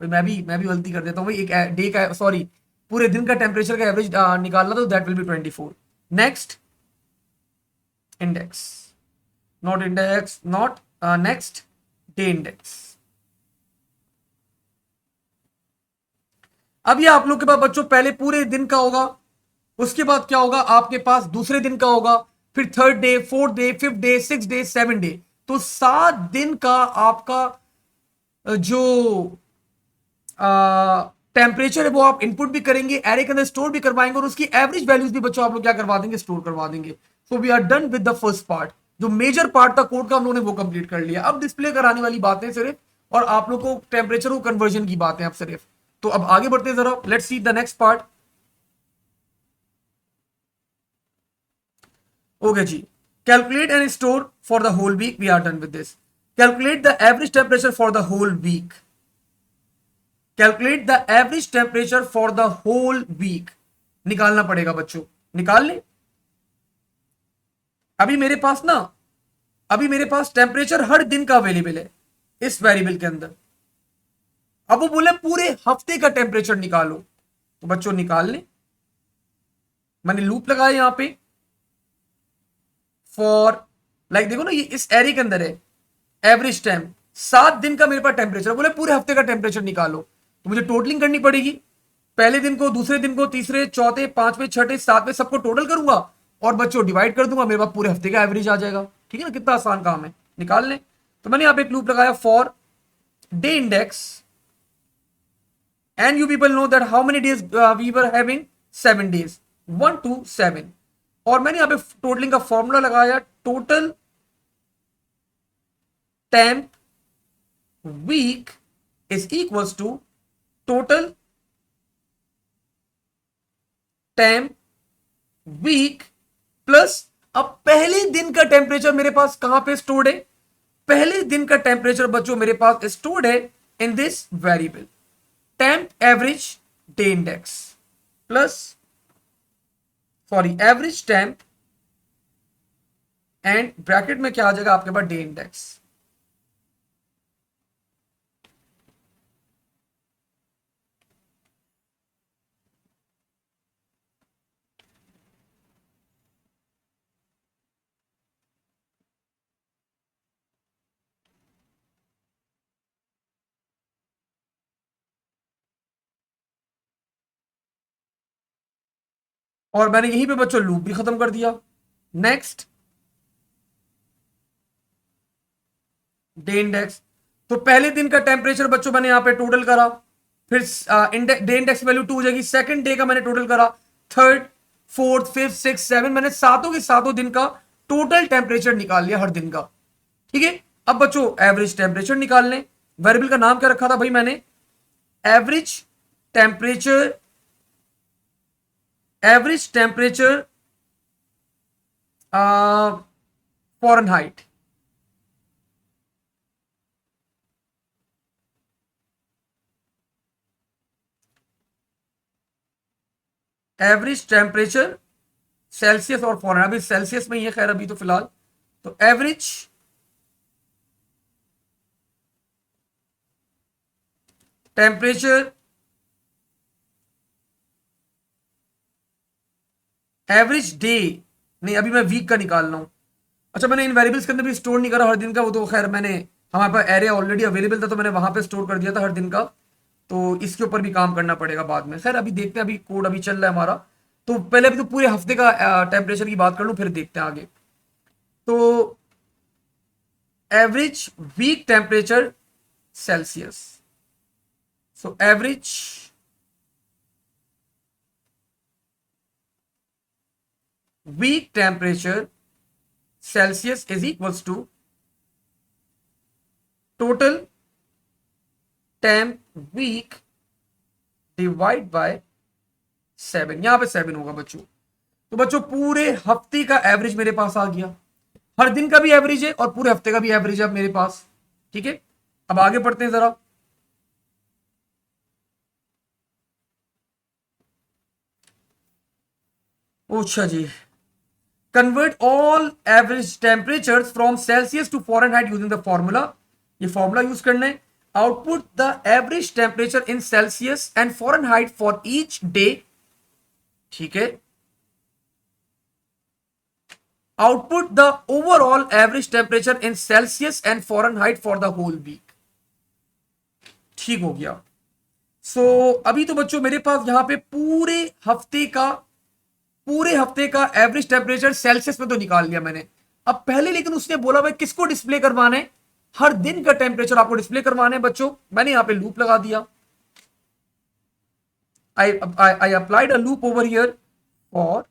भाई, मैं भी गलती कर देता हूँ भाई। एक डे का, सॉरी पूरे दिन का टेम्परेचर का एवरेज निकालना, तो that will be 24। Next index, not index, not next day index. अब ये आप लोग के पास बच्चों पहले पूरे दिन का होगा, उसके बाद क्या होगा आपके पास दूसरे दिन का होगा, फिर third day, fourth day, fifth day, six day, 7 day. तो 7 दिन का आपका जो टेम्परेचर है वो आप इनपुट भी करेंगे, एरे के अंदर स्टोर भी करवाएंगे, और उसकी एवरेज वैल्यूज भी बच्चों आप लोग क्या करवा देंगे, स्टोर करवा देंगे। So we are done with the first part. जो मेजर पार्ट था कोड का हम लोगों ने वो कंप्लीट कर लिया। अब डिस्प्ले कराने वाली बातें सिर्फ, और आप लोग को टेम्परेचर को कन्वर्जन की बातें अब सिर्फ। तो अब आगे बढ़ते हैं जरा, let's see the next part. Okay जी, calculate and store for the whole week, we are done with this. Calculate the average temperature for the whole week. Calculate the average temperature for the whole week, निकालना पड़ेगा बच्चों, निकाल ले। अभी मेरे पास ना, अभी मेरे पास टेम्परेचर हर दिन का अवेलेबल है इस वेरिएबल के अंदर। अब वो बोले पूरे हफ्ते का टेम्परेचर निकालो, तो बच्चों निकाल ले। मैंने लूप लगाया यहां पे फॉर, लाइक देखो ना ये इस एरे के अंदर है एवरेज टाइम, 7 दिन का मेरे पास टेम्परेचर, बोले पूरे हफ्ते का टेम्परेचर निकालो, तो मुझे टोटलिंग करनी पड़ेगी। पहले दिन को, दूसरे दिन को, तीसरे, चौथे, पांचवें, छठे, सातवें, सबको टोटल करूंगा और बच्चों डिवाइड कर दूंगा, मेरे पास पूरे हफ्ते का एवरेज आ जाएगा। ठीक है ना, कितना आसान काम है, निकाल लें। तो मैंने यहां पे एक लूप लगाया for day index, and you people know that how many days we were having, 7 days, 1 to 7। और मैंने यहां पे टोटलिंग का फॉर्मूला लगाया, total temp week is equals to total temp week plus, अब पहले दिन का टेम्परेचर मेरे पास कहां पे स्टोर्ड है, पहले दिन का टेम्परेचर बच्चों मेरे पास स्टोर्ड है in this variable temp average day index plus, sorry average temp, and bracket में क्या आ जाएगा आपके पास, डे इंडेक्स। और मैंने यहीं पे बच्चों लूप भी खत्म कर दिया। नेक्स्ट डे इंडेक्स, तो पहले दिन का टेम्परेचर बच्चों मैंने यहां पे टोटल करा, फिर डे इंडेक्स वैल्यू 2 हो जाएगी। सेकंड डे का मैंने टोटल करा, third, fourth, fifth, six, seven, मैंने सातों के सातों दिन का टोटल टेम्परेचर निकाल लिया हर दिन का। ठीक है, अब बच्चों एवरेज टेम्परेचर निकालने, वेरिएबल का नाम क्या रखा था भाई मैंने, average temperature, average temperature Fahrenheit. Average temperature Celsius और फॉरेन, अभी सेल्सियस में ही है खैर अभी तो फिलहाल, तो एवरेज टेम्परेचर, एवरेज डे, नहीं अभी मैं वीक का निकाल रहा हूं। अच्छा, मैंने इन वेरिएबल्स के अंदर भी स्टोर नहीं करा हर दिन का, वो तो खैर मैंने, हमारे पास एरे ऑलरेडी अवेलेबल था तो मैंने वहां पे स्टोर कर दिया था हर दिन का, तो इसके ऊपर भी काम करना पड़ेगा बाद में। खैर अभी देखते हैं, अभी कोड अभी चल रहा है हमारा, तो पहले अभी तो पूरे हफ्ते का टेम्परेचर की बात कर लूं, फिर देखते हैं आगे। तो average week temperature Celsius, so average week temperature Celsius is equals to total temp week divide by 7, यहां पे 7 होगा बच्चों। तो बच्चों पूरे हफ्ते का एवरेज मेरे पास आ गया, हर दिन का भी एवरेज है और पूरे हफ्ते का भी एवरेज है अब मेरे पास। ठीक है, अब आगे पढ़ते हैं जरा। अच्छा जी, convert all average temperature from Celsius to Fahrenheit using the formula, ये फॉर्मूला यूज करना है। Output the average temperature in Celsius and Fahrenheit for each day. ठीक है, output the overall average temperature in Celsius and Fahrenheit for the whole week. ठीक हो गया। सो अभी तो बच्चों मेरे पास यहां पे पूरे हफ्ते का एवरेज टेम्परेचर सेल्सियस में तो निकाल लिया मैंने। अब पहले लेकिन उसने बोला भाई किसको डिस्प्ले करवाना है, हर दिन का टेम्परेचर आपको डिस्प्ले करवाना है बच्चों। मैंने यहां पे लूप लगा दिया। I applied a loop over here for,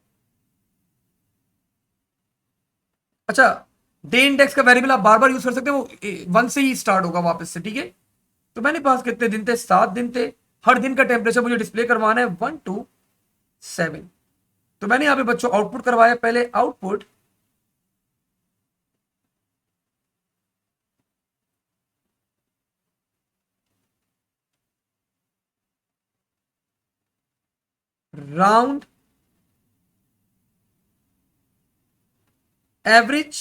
अच्छा, डे इंडेक्स का वेरिएबल आप बार बार यूज कर सकते हो, वो 1 से ही स्टार्ट होगा वापस से, ठीक है। तो मैंने पास कितने दिन थे, 7 दिन थे। हर दिन का टेम्परेचर मुझे डिस्प्ले करवाना है 1 to 7। तो मैंने यहां पे बच्चों आउटपुट करवाया, पहले output round average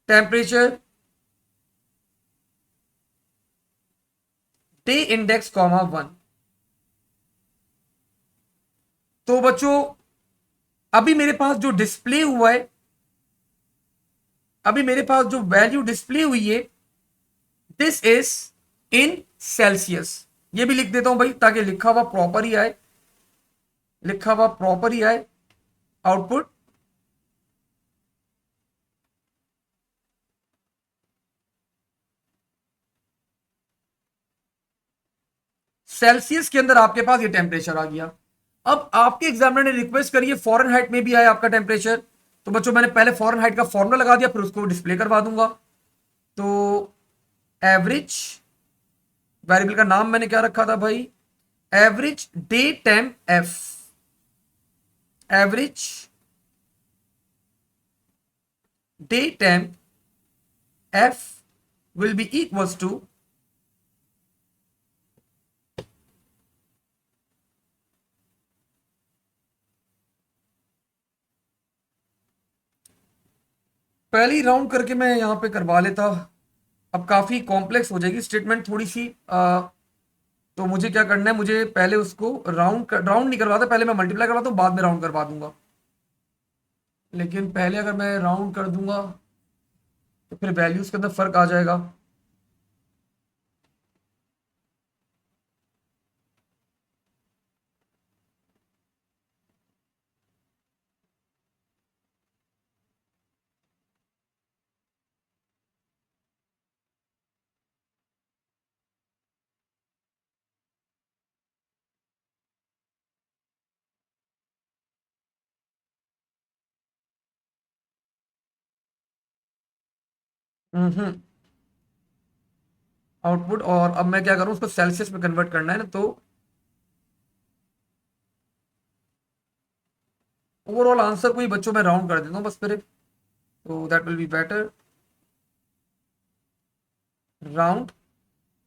temperature day index comma 1। तो बच्चों अभी मेरे पास जो डिस्प्ले हुआ है, अभी मेरे पास जो वैल्यू डिस्प्ले हुई है, दिस इज इन सेल्सियस। ये भी लिख देता हूं भाई ताकि लिखा हुआ प्रॉपर ही आए, लिखा हुआ प्रॉपर ही आए। आउटपुट सेल्सियस के अंदर आपके पास ये टेम्परेचर आ गया। अब आपके एग्जामिनर ने रिक्वेस्ट करी है फॉरेनहाइट में भी आए आपका टेम्परेचर। तो बच्चों मैंने पहले फॉरेनहाइट का फॉर्मूला लगा दिया, फिर उसको डिस्प्ले करवा दूंगा। तो एवरेज वेरिएबल का नाम मैंने क्या रखा था भाई, average day temp F, average day temp F will be equals to पहले ही राउंड करके मैं यहां पे करवा लेता। अब काफी कॉम्प्लेक्स हो जाएगी स्टेटमेंट थोड़ी सी, तो मुझे क्या करना है, मुझे पहले उसको राउंड नहीं करवाता, पहले मैं मल्टीप्लाई करवाता हूँ, बाद में राउंड करवा दूंगा। लेकिन पहले अगर मैं राउंड कर दूंगा तो फिर वैल्यूज के अंदर फर्क आ जाएगा। आउटपुट, और अब मैं क्या करूं, उसको सेल्सियस में कन्वर्ट करना है ना, तो ओवरऑल आंसर को ही बच्चों में राउंड कर देता हूँ बस फिर, तो that will be better. Round,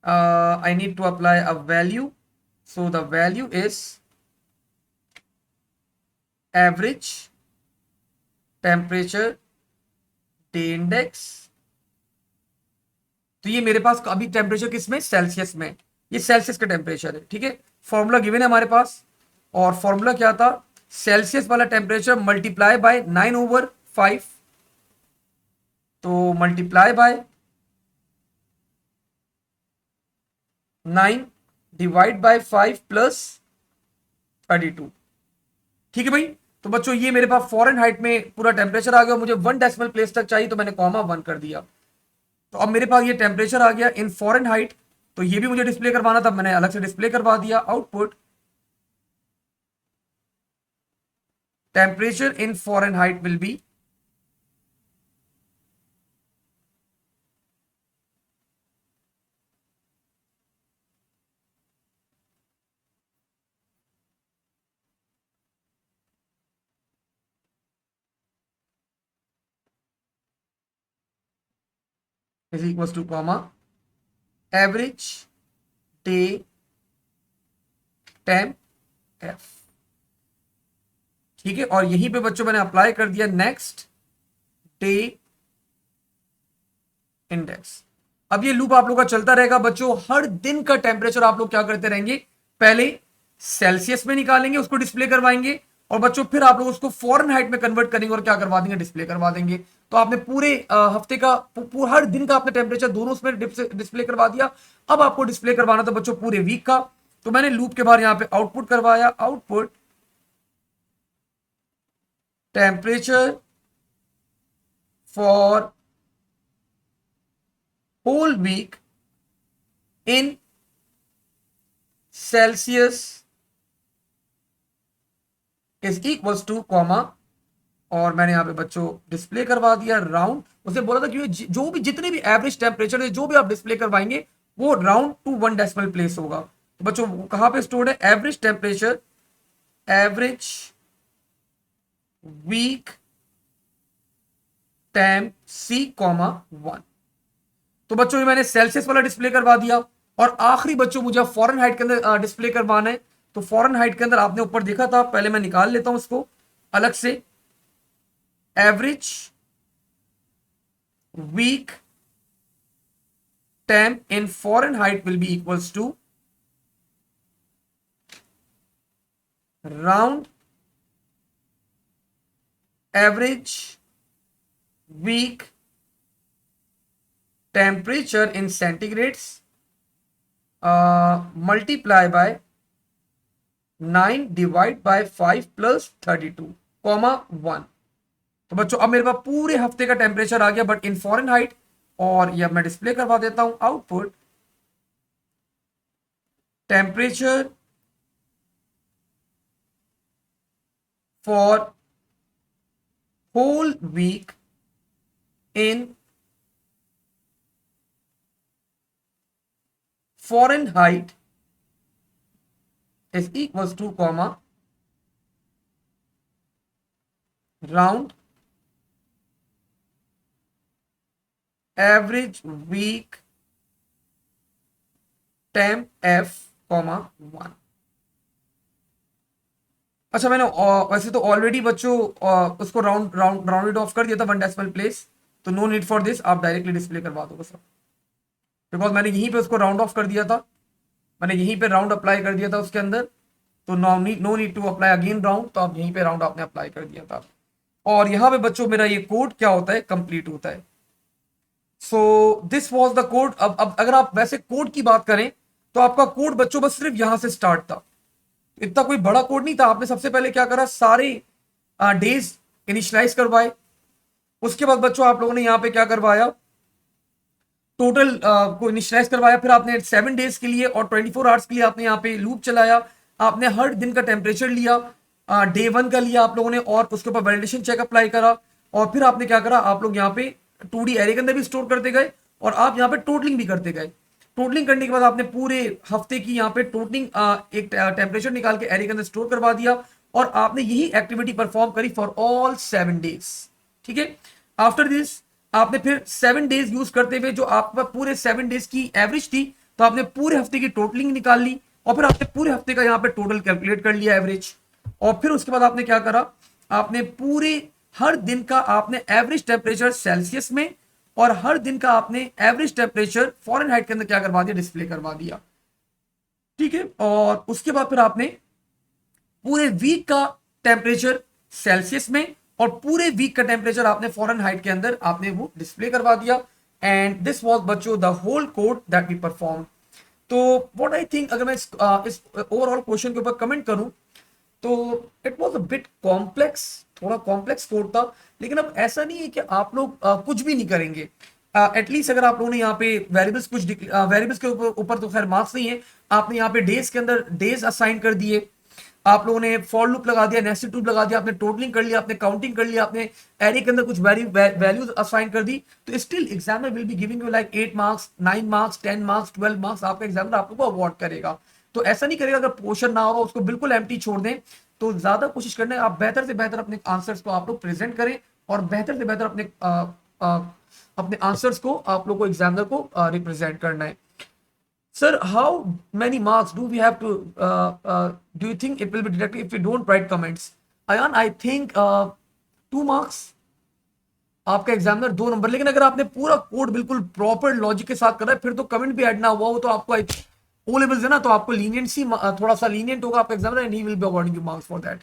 I need to apply a value. So the value is average temperature day index। तो ये मेरे पास अभी टेम्परेचर किसमें, सेल्सियस में, ये सेल्सियस का टेम्परेचर है, ठीक है। फॉर्मूला गिवन है हमारे पास, और फॉर्मूला क्या था, सेल्सियस वाला टेम्परेचर मल्टीप्लाई बाय 9/5, तो multiply by 9 divide by 5 plus 32, ठीक है भाई। तो बच्चों ये मेरे पास फॉरेन हाइट में पूरा टेम्परेचर आ गया, मुझे 1 डेसिमल प्लेस तक चाहिए तो मैंने कॉमा 1 कर दिया। तो अब मेरे पास ये टेम्परेचर आ गया इन फॉरेन हाइट, तो ये भी मुझे डिस्प्ले करवाना था, मैंने अलग से डिस्प्ले करवा दिया। Output temperature in Fahrenheit will B is equal two comma average day temp F, ठीक है। और यहीं पे बच्चों मैंने अप्लाई कर दिया नेक्स्ट डे इंडेक्स। अब ये लूप आप लोग का चलता रहेगा बच्चों, हर दिन का टेम्परेचर आप लोग क्या करते रहेंगे, पहले सेल्सियस में निकालेंगे, उसको डिस्प्ले करवाएंगे, और बच्चों फिर आप लोग उसको फॉरेनहाइट में कन्वर्ट करेंगे और क्या करवा देंगे, डिस्प्ले करवा देंगे। तो आपने पूरे हफ्ते का हर दिन का आपने टेम्परेचर दोनों उसमें डिस्प्ले करवा दिया। अब आपको डिस्प्ले करवाना था बच्चों पूरे वीक का, तो मैंने लूप के बाहर यहां पे आउटपुट करवाया, output temperature for whole week in Celsius is equals to comma, और मैंने यहां पे बच्चों डिस्प्ले करवा दिया राउंड। उसे बोला था कि जो भी जितने भी एवरेज टेम्परेचर है जो भी आप डिस्प्ले करवाएंगे वो राउंड टू 1 डेसिमल प्लेस होगा। तो बच्चों कहां पे स्टोर्ड है, average temperature, average week temp C comma 1। तो बच्चों ये मैंने सेल्सियस वाला डिस्प्ले करवा दिया, और आखिरी बच्चों मुझे फॉरेन हाइट के अंदर डिस्प्ले करवाना है। तो फॉरेन हाइट के अंदर आपने ऊपर देखा था, पहले मैं निकाल लेता हूं इसको अलग से, average week temp in Fahrenheit will be equals to round average week temperature in centigrades multiply by 9 divide by 5 plus 32 comma 1। तो बच्चों अब मेरे पास पूरे हफ्ते का टेम्परेचर आ गया बट इन फॉरेन हाइट, और ये अब मैं डिस्प्ले करवा देता हूं, output temperature for whole week in Fahrenheit is equals to comma round average week temp f comma 1। अच्छा मैंने वैसे तो ऑलरेडी बच्चों उसको राउंडेड ऑफ कर दिया था 1 डेसिमल प्लेस, तो नो नीड फॉर दिस, आप डायरेक्टली डिस्प्ले करवा दो बस, बिकॉज मैंने यहीं पे उसको राउंड ऑफ कर दिया था, मैंने यहीं पे राउंड अप्लाई कर दिया था उसके अंदर, तो no need to apply again round, तो आप यहीं पे राउंड आपने अप्लाई कर दिया था। और यहां पे बच्चों मेरा ये कोड क्या होता है, कंप्लीट होता है। So this was the code. अब अगर आप वैसे कोड की बात करें तो आपका कोड बच्चों बस सिर्फ यहां से स्टार्ट था, इतना कोई बड़ा कोड नहीं था। आपने सबसे पहले क्या करा, सारे डेज इनिशियलाइज करवाए, उसके बाद बच्चों आप लोगों ने यहाँ पे क्या करवाया, टोटल को इनिशियलाइज करवाया, फिर आपने 7 डेज के लिए और 24 आवर्स के लिए आपने यहाँ पे लूप चलाया, आपने हर दिन का टेम्परेचर लिया, डे 1 का लिया आप लोगों ने, और उसके ऊपर वैलिडेशन चेक अप्लाई करा, और फिर आपने क्या करा, आप लोग यहाँ पे 2D एरे के अंदर भी स्टोर करते गए, और आप यहाँ पे टोटलिंग भी करते गए। टोटलिंग करने के बाद आपने पूरे हफ्ते की यहाँ पे टोटलिंग एक टेम्परेचर निकाल के एरे के अंदर स्टोर करवा दिया, और आपने यही एक्टिविटी परफॉर्म करी फॉर ऑल 7 डेज। ठीक है, आफ्टर दिस आपने फिर 7 डेज यूज करते हुए जो आपका पूरे 7 डेज की एवरेज थी, तो आपने पूरे हफ्ते की टोटलिंग निकाल ली, और फिर आपने पूरे हफ्ते का यहाँ पे टोटल कैलकुलेट कर लिया एवरेज, और फिर उसके बाद आपने क्या करा, आपने पूरे हर दिन का आपने एवरेज टेम्परेचर सेल्सियस में और हर दिन का आपने एवरेज टेम्परेचर फॉरेनहाइट के अंदर क्या करवा दिया, डिस्प्ले करवा दिया। ठीक है, और उसके बाद फिर आपने पूरे वीक का टेम्परेचर सेल्सियस में और पूरे वीक का टेम्परेचर आपने फॉरेनहाइट के अंदर आपने वो डिस्प्ले करवा दिया, एंड दिस वाज बच्चों the whole code that we perform. तो व्हाट आई थिंक, अगर मैं इस ओवरऑल क्वेश्चन के ऊपर कमेंट करूं तो it was a bit complex, थोड़ा कॉम्प्लेक्स कोड था, लेकिन अब ऐसा नहीं है कि आप लोग कुछ भी नहीं करेंगे। एटलीस्ट अगर आप लोगों ने यहाँ पे वेरिएबल्स वेरिएबल्स के ऊपर तो खैर मार्क्स नहीं है, आपने यहाँ पे डेज के अंदर डेज असाइन कर दिए, आप लोगों ने फॉर लूप लगा दिया, नेस्टेड लूप लगा दिया, आपने टोटलिंग कर लिया, आपने काउंटिंग कर लिया, आपने एरे के अंदर कुछ वैल्यूज असाइन कर दी, तो still examiner will be giving you like 8 marks, 9 marks, 10 marks, 12 marks आपका एग्जामिनर आप लोगों को अवार्ड करेगा। तो ऐसा नहीं करेगा, अगर पोर्शन ना हो उसको बिल्कुल एम्प्टी छोड़ दें, तो ज्यादा कोशिश करना है आप बेहतर से बेहतर अपने आंसर्स को आप लोग प्रेजेंट करें, और बेहतर से बेहतर अपने आंसर्स को आप लोग को एग्जामिनर को रिप्रेजेंट करना है। Sir, how many marks do we have to, do you think it will be deducted if we don't write comments? Ayan, I think 2 marks. आपका एग्जामिनर 2 नंबर, लेकिन अगर आपने पूरा कोड बिल्कुल प्रॉपर लॉजिक के साथ करा है फिर तो कमेंट भी ऐड ना हुआ हो तो आपको ओ लेवल्स है ना, तो आपको लीनियंसी थोड़ा सा लीनियंट होगा आपका examiner, and he will be awarding you marks for that.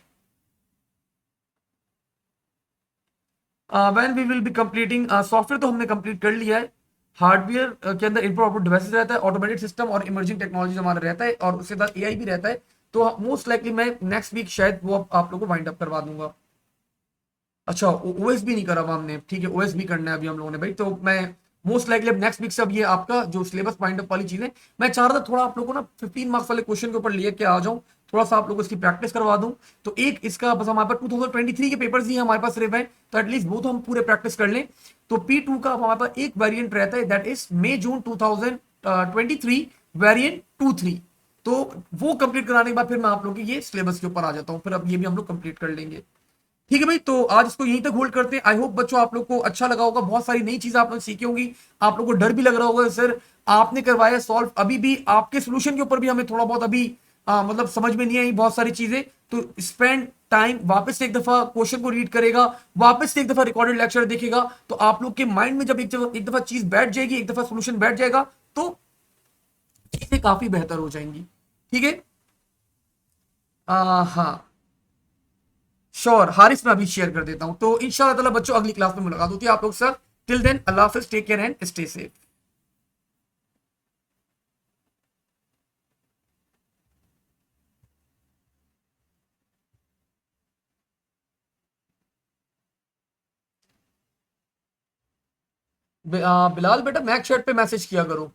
When we will be completing software तो हमने कंप्लीट कर लिया है। हार्डवेयर के अंदर इनपुट आउटपुट डिवाइसेस रहता है, ऑटोमेटेड सिस्टम और इमर्जिंग टेक्नोलॉजी हमारा रहता है, और उसके साथ एआई भी रहता है। तो मोस्ट लाइकली मैं नेक्स्ट वीक शायद वो आप लोगों को वाइंड अप करवा दूंगा। अच्छा, ओएस भी नहीं करा हुआ हमने, ठीक है, ओएस भी करना है अभी हम लोगों ने भाई। तो मैं मोस्ट लाइकली अब नेक्स्ट वीक से अब ये आपका जो सिलेबस वाइंड अप वाली चीजें, मैं चाह रहा था थोड़ा आप लोगों को ना 15 मार्क्स वाले क्वेश्चन के ऊपर लिए के आ जाऊं, थोड़ा सा आप लोगों को इसकी प्रैक्टिस करवा दूं। तो एक इसका बस हमारे पास 2023 के पेपर्स ही हमारे पास सिर्फ है, तो एटलीस्ट वो तो हम पूरे प्रैक्टिस कर लें। तो P2 का हमारे पास एक वेरिएंट रहता है, that is May June 2023 variant 2-3। तो वो कंप्लीट कराने के बाद फिर मैं आप लोगों की ये सिलेबस के ऊपर आ जाता हूँ, फिर अब ये भी हम लोग कंप्लीट कर लेंगे। ठीक है भाई, तो आज इसको यहीं तक होल्ड करते हैं। आई होप बच्चों आप लोग को अच्छा लगा होगा, बहुत सारी नई चीजें आप लोग सीखी होंगी। आप लोग को डर भी लग रहा होगा सर आपने करवाया सॉल्व, अभी भी आपके सोल्यूशन के ऊपर भी हमें थोड़ा बहुत अभी मतलब समझ में नहीं आई बहुत सारी चीजें। तो स्पेंड टाइम, वापस से एक दफा क्वेश्चन को रीड करेगा, वापस से एक दफा रिकॉर्डेड लेक्चर देखेगा, तो आप लोग के माइंड में जब एक दफा चीज बैठ जाएगी, एक दफा सोल्यूशन बैठ जाएगा, तो चीजें काफी बेहतर हो जाएंगी। ठीक है। हाँ, श्योर हारिस, मैं अभी शेयर कर देता हूं। तो इंशाल्लाह ताला बच्चों अगली क्लास में मुलाकात होती है आप लोग सर। टिल देन अल्लाह हाफिज, take care and stay safe. Bilal बेटा मैक चैट पे मैसेज किया करो।